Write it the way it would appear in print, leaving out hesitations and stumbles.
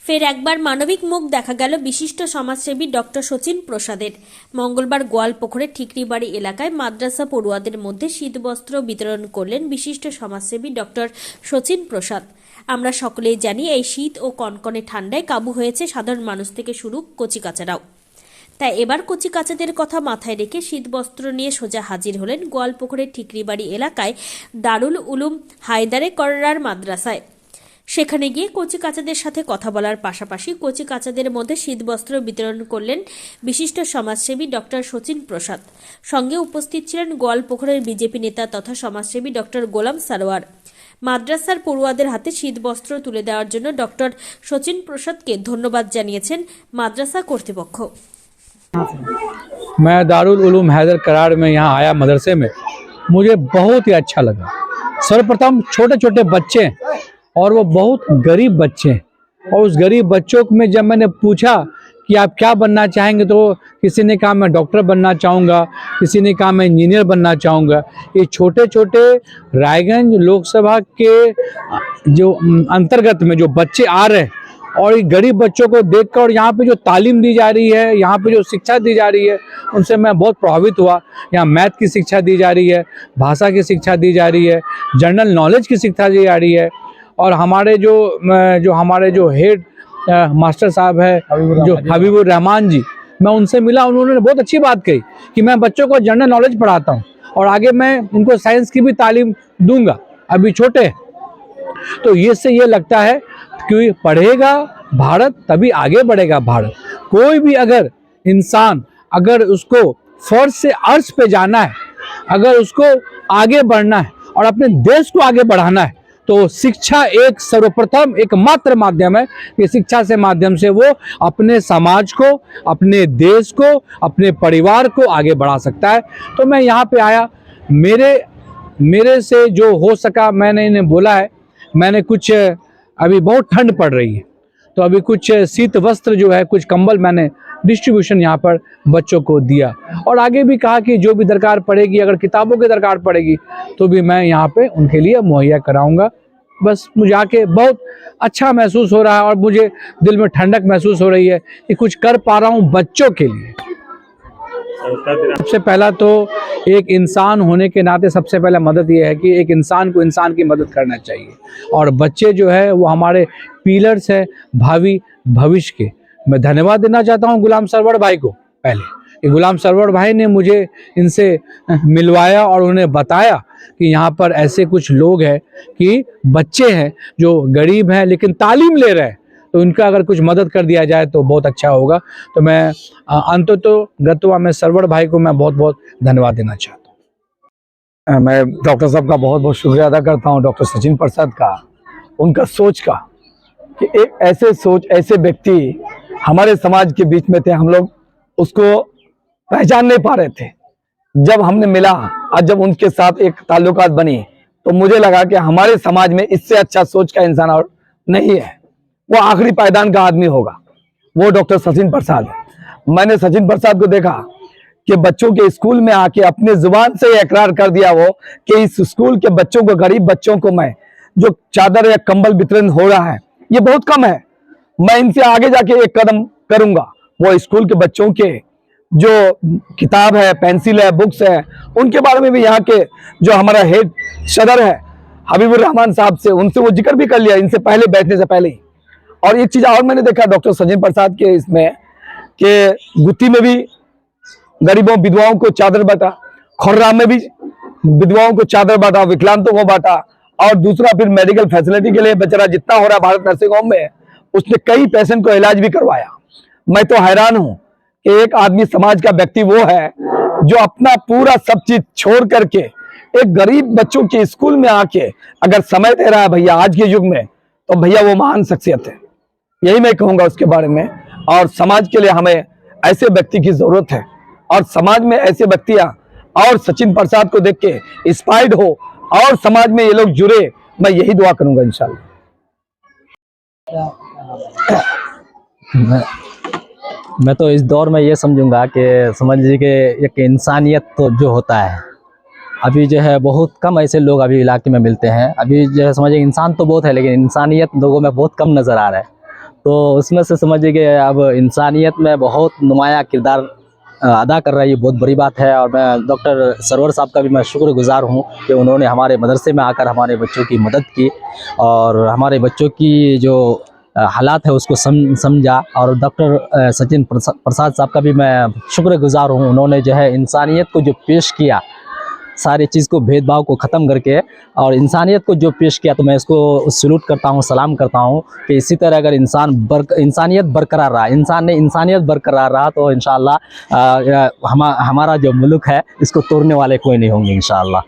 ফের একবার মানবিক মুখ দেখা গেল বিশিষ্ট সমাজসেবী ডক্টর শচীন প্রসাদের। মঙ্গলবার গোয়ালপুকুরের ঠিকরিবাড়ি এলাকায় মাদ্রাসা পড়ুয়াদের মধ্যে শীতবস্ত্র বিতরণ করলেন বিশিষ্ট সমাজসেবী ডক্টর শচীন প্রসাদ। আমরা সকলেই জানি এই শীত ও কনকনে ঠান্ডায় কাবু হয়েছে সাধারণ মানুষ থেকে শুরু কচিকাচারাও। তাই এবার কচিকাচাদের কথা মাথায় রেখে শীতবস্ত্র নিয়ে সোজা হাজির হলেন গোয়ালপুকুরের ঠিকরিবাড়ি এলাকায় দারুল উলুম হায়দারে কররার মাদ্রাসায়। সেখানে গিয়ে কচিকাচাদের সাথে কথা বলার পাশাপাশি কচিকাচাদের মধ্যে শীতবস্ত্র বিতরণ করলেন বিশিষ্ট সমাজসেবী ডক্টর শচীন প্রসাদ। সঙ্গে উপস্থিত ছিলেন গোয়ালপুকুরের বিজেপি নেতা তথা সমাজসেবী ডক্টর গোলাম সারোয়ার। মাদ্রাসার পড়ুয়াদের হাতে শীতবস্ত্র তুলে দেওয়ার জন্য ডক্টর শচীন প্রসাদকে ধন্যবাদ জানিয়েছেন মাদ্রাসা কর্তৃপক্ষ। मैं दारुल उलूम हैदर करार में यहाँ आया मदरसे में, मुझे बहुत ही अच्छा लगा। सर्वप्रथम छोटे छोटे बच्चे हैं और वो बहुत गरीब बच्चे हैं, और उस गरीब बच्चों में जब मैंने पूछा कि आप क्या बनना चाहेंगे, तो किसी ने कहा मैं डॉक्टर बनना चाहूँगा, किसी ने कहा मैं इंजीनियर बनना चाहूँगा। ये छोटे छोटे रायगंज लोकसभा के जो अंतर्गत में जो बच्चे आ रहे हैं, और गरीब बच्चों को देखकर और यहाँ पे जो तालीम दी जा रही है, यहाँ पे जो शिक्षा दी जा रही है, उनसे मैं बहुत प्रभावित हुआ। यहाँ मैथ की शिक्षा दी जा रही है, भाषा की शिक्षा दी जा रही है, जनरल नॉलेज की शिक्षा दी जा रही है। और हमारे जो हेड मास्टर साहब है जो हबीबुर रहमान जी, मैं उनसे मिला, उन्होंने बहुत अच्छी बात कही कि मैं बच्चों को जनरल नॉलेज पढ़ाता हूँ और आगे मैं इनको साइंस की भी तालीम दूंगा, अभी छोटे हैं। तो ये लगता है कि पढ़ेगा भारत तभी आगे बढ़ेगा भारत। कोई भी अगर इंसान अगर उसको फर्ज से अर्श पे जाना है, अगर उसको आगे बढ़ना है और अपने देश को आगे बढ़ाना है, तो शिक्षा एक सर्वप्रथम एकमात्र माध्यम है कि शिक्षा से माध्यम से वो अपने समाज को, अपने देश को, अपने परिवार को आगे बढ़ा सकता है। तो मैं यहाँ पे आया, मेरे से जो हो सका मैंने इन्हें बोला है। मैंने कुछ अभी बहुत ठंड पड़ रही है, तो अभी कुछ शीत वस्त्र जो है, कुछ कंबल मैंने डिस्ट्रीब्यूशन यहाँ पर बच्चों को दिया, और आगे भी कहा कि जो भी दरकार पड़ेगी, अगर किताबों की दरकार पड़ेगी तो भी मैं यहाँ पे उनके लिए मुहैया कराऊंगा। बस मुझे आके बहुत अच्छा महसूस हो रहा है और मुझे दिल में ठंडक महसूस हो रही है कि कुछ कर पा रहा हूँ बच्चों के लिए। सबसे पहला तो एक इंसान होने के नाते सबसे पहला मदद ये है कि एक इंसान को इंसान की मदद करना चाहिए, और बच्चे जो है वो हमारे पिलर्स है भावी भविष्य के। मैं धन्यवाद देना चाहता हूँ गुलाम सरवर भाई को। पहले गुलाम सरवर भाई ने मुझे इनसे मिलवाया और उन्हें बताया कि यहाँ पर ऐसे कुछ लोग हैं कि बच्चे हैं जो गरीब हैं लेकिन तालीम ले रहे हैं, तो इनका अगर कुछ मदद कर दिया जाए तो बहुत अच्छा होगा। तो मैं अंततोगत्वा में सरवर भाई को मैं बहुत बहुत धन्यवाद देना चाहता हूँ। मैं डॉक्टर साहब का बहुत बहुत शुक्रिया अदा करता हूँ, डॉक्टर शचीन प्रसाद का, उनका सोच का, कि एक ऐसे व्यक्ति हमारे समाज के बीच में थे। हम लोग उसको पहचान नहीं पा रहे थे। जब हमने मिला और जब उनके साथ एक ताल्लुकात बनी, तो मुझे लगा कि हमारे समाज में इससे अच्छा सोच का इंसान और नहीं है। वो आखिरी पायदान का आदमी होगा, वो डॉक्टर शचीन प्रसाद है। मैंने शचीन प्रसाद को देखा कि बच्चों के स्कूल में आके अपने जुबान से इकरार कर दिया वो कि इस स्कूल के बच्चों को, गरीब बच्चों को मैं जो चादर या कंबल वितरण हो रहा है ये बहुत कम है, मैं इनसे आगे जाके एक कदम करूंगा। वो स्कूल के बच्चों के जो किताब है, पेंसिल है, बुक्स है, उनके बारे में भी यहाँ के जो हमारा हेड सदर है हबीबुर रहमान साहब से, उनसे वो जिक्र भी कर लिया इनसे पहले, बैठने से पहले ही। और एक चीज और मैंने देखा डॉक्टर शचीन प्रसाद के इसमें कि गुत्ती में भी गरीबों विधवाओं को चादर बांटा, खुर्राम में भी विधवाओं को चादर बांटा, विकलांगों को बांटा, और दूसरा फिर मेडिकल फैसिलिटी के लिए बेचारा जितना हो रहा है भारत नर्सिंग होम में, उसने कई पेशेंट को इलाज भी करवाया। मैं तो हैरान हूं कि एक आदमी, समाज का व्यक्ति वो है जो अपना पूरा सब चीज छोड़ करके एक गरीब बच्चों के स्कूल में आके अगर समय दे रहा है भैया आज के युग में, तो भैया वो महान शख्सियत है। यही मैं कहूंगा उसके बारे में। और समाज के लिए हमें ऐसे व्यक्ति की जरूरत है, और समाज में ऐसे व्यक्तियां और सचिन प्रसाद को देख के इंस्पायर्ड हो और समाज में ये लोग जुड़े, मैं यही दुआ करूंगा इंशाल्लाह। मैं तो इस दौर में ये समझूंगा कि समझ लीजिए कि एक इंसानियत तो जो होता है, अभी जो है बहुत कम ऐसे लोग अभी इलाके में मिलते हैं। अभी जो है समझिए इंसान तो बहुत है लेकिन इंसानियत लोगों में बहुत कम नज़र आ रहा है। तो उसमें से समझिए कि अब इंसानियत में बहुत नुमाया किरदार अदा कर रहा है, ये बहुत बड़ी बात है। और मैं डॉक्टर सरवर साहब का भी मैं शुक्रगुजार हूँ कि उन्होंने हमारे मदरसे में आकर हमारे बच्चों की मदद की और हमारे बच्चों की जो हालात है उसको समझा। और डॉक्टर सचिन प्रसाद साहब का भी मैं शुक्रगुजार हूँ, उन्होंने जो है इंसानियत को जो पेश किया, सारी चीज़ को भेदभाव को ख़त्म करके और इंसानियत को जो पेश किया, तो मैं इसको सल्यूट करता हूँ, सलाम करता हूँ कि इसी तरह अगर इंसानियत बरकरार रहा, इंसान ने इंसानियत बरकरार रहा तो इंशाअल्लाह हमारा जो मुल्क है इसको तोड़ने वाले कोई नहीं होंगे इंशाअल्लाह।